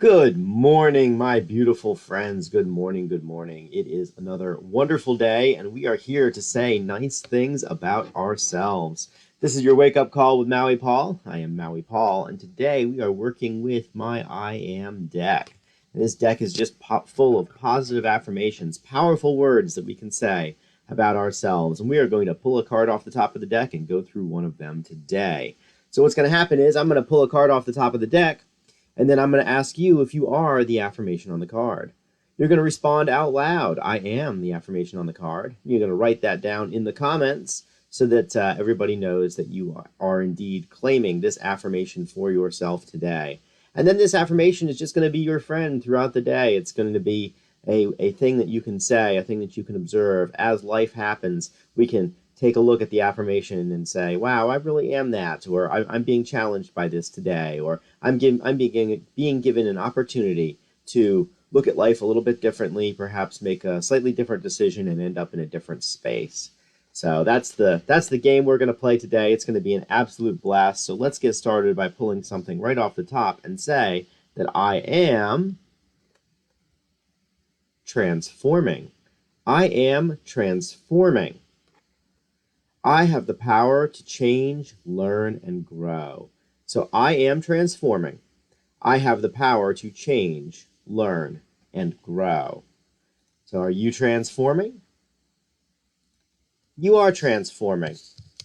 Good morning, my beautiful friends. Good morning, good morning. It is another wonderful day, and we are here to say nice things about ourselves. This is your wake up call with Maui Paul. I am Maui Paul, and today we are working with my I Am deck. And this deck is just full of positive affirmations, powerful words that we can say about ourselves. And we are going to pull a card off the top of the deck and go through one of them today. So, what's going to happen is I'm going to pull a card off the top of the deck. And then I'm going to ask you if you are the affirmation on the card. You're going to respond out loud, I am the affirmation on the card. You're going to write that down in the comments so that everybody knows that you are indeed claiming this affirmation for yourself today. And then this affirmation is just going to be your friend throughout the day. It's going to be a thing that you can say, a thing that you can observe. As life happens, we can take a look at the affirmation and say, wow, I really am that, or I'm being challenged by this today, or I'm being given an opportunity to look at life a little bit differently, perhaps make a slightly different decision and end up in a different space. So that's the game we're going to play today. It's going to be an absolute blast. So let's get started by pulling something right off the top and say that I am transforming. I am transforming. I have the power to change, learn, and grow. So I am transforming. I have the power to change, learn, and grow. So are you transforming? You are transforming.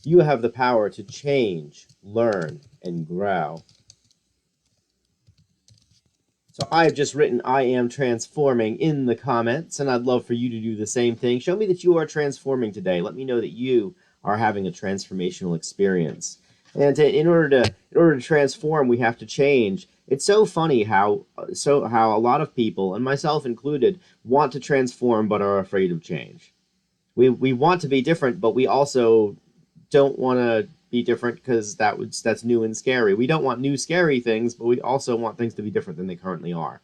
You have the power to change, learn, and grow. So I've just written I am transforming in the comments, and I'd love for you to do the same thing. Show me that you are transforming today. Let me know that you are having a transformational experience. And in order to transform, we have to change. It's so funny how a lot of people, and myself included, want to transform but are afraid of change. We want to be different, but we also don't want to be different because that's new and scary. We don't want new scary things, but we also want things to be different than they currently are.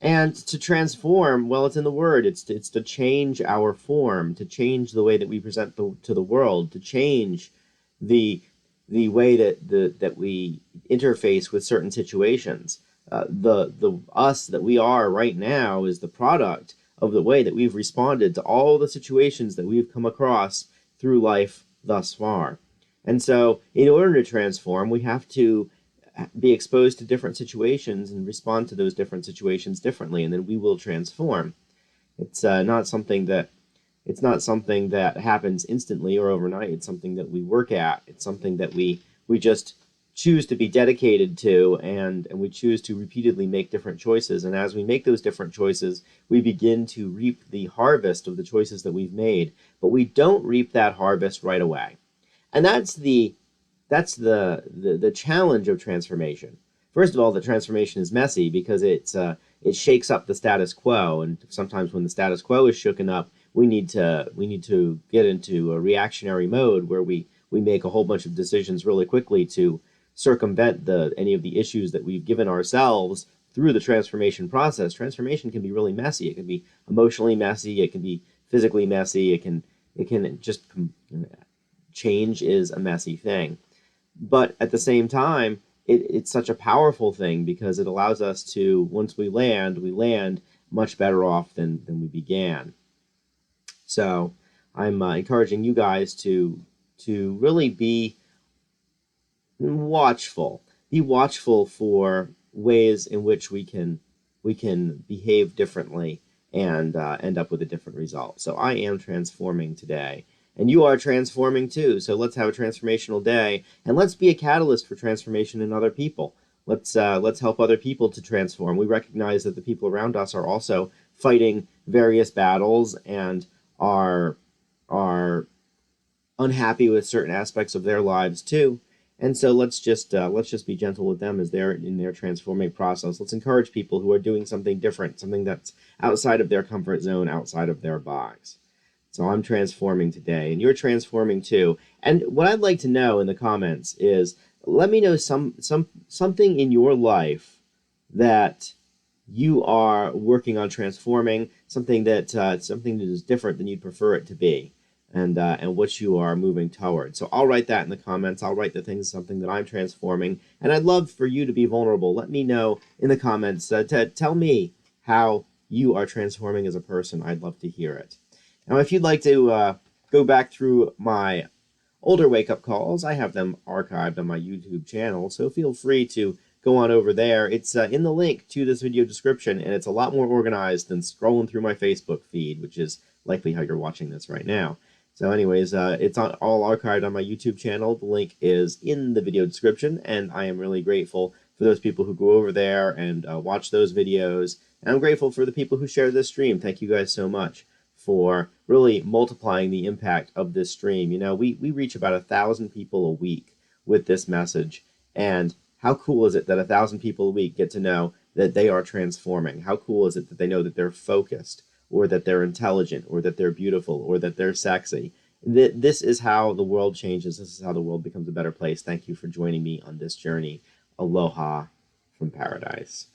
And to transform, well, it's in the word. It's to change our form, to change the way that we present to the world, to change the way that we interface with certain situations. The us that we are right now is the product of the way that we've responded to all the situations that we've come across through life thus far. And so, in order to transform, we have to be exposed to different situations and respond to those different situations differently, and then we will transform. It's not something that happens instantly or overnight. It's something that we work at. It's something that we just choose to be dedicated to, and we choose to repeatedly make different choices. And as we make those different choices, we begin to reap the harvest of the choices that we've made. But we don't reap that harvest right away, and that's the challenge of transformation. First of all, the transformation is messy because it shakes up the status quo, and sometimes when the status quo is shooken up, we need to get into a reactionary mode where we make a whole bunch of decisions really quickly to circumvent any of the issues that we've given ourselves through the transformation process. Transformation can be really messy. It can be emotionally messy. It can be physically messy. It can just change is a messy thing. But at the same time, it's such a powerful thing because it allows us to, once we land much better off than we began. So I'm encouraging you guys to really be watchful. Be watchful for ways in which we can behave differently and end up with a different result. So I am transforming today. And you are transforming too. So let's have a transformational day, and let's be a catalyst for transformation in other people. Let's help other people to transform. We recognize that the people around us are also fighting various battles and are unhappy with certain aspects of their lives too. And so let's just be gentle with them as they're in their transforming process. Let's encourage people who are doing something different, something that's outside of their comfort zone, outside of their box. So I'm transforming today, and you're transforming too. And what I'd like to know in the comments is, let me know something in your life that you are working on transforming, something that is different than you'd prefer it to be. and what you are moving toward. So I'll write that in the comments. I'll write the things, something that I'm transforming, and I'd love for you to be vulnerable. Let me know in the comments. Tell me how you are transforming as a person. I'd love to hear it. Now, if you'd like to go back through my older wake-up calls, I have them archived on my YouTube channel, so feel free to go on over there. It's in the link to this video description, and it's a lot more organized than scrolling through my Facebook feed, which is likely how you're watching this right now. So anyways, it's all archived on my YouTube channel. The link is in the video description, and I am really grateful for those people who go over there and watch those videos. And I'm grateful for the people who share this stream. Thank you guys so much for really multiplying the impact of this stream. You know, we reach about 1,000 people a week with this message, and how cool is it that 1,000 people a week get to know that they are transforming? How cool is it that they know that they're focused, or that they're intelligent, or that they're beautiful, or that they're sexy? This is how the world changes. This is how the world becomes a better place. Thank you for joining me on this journey. Aloha from paradise.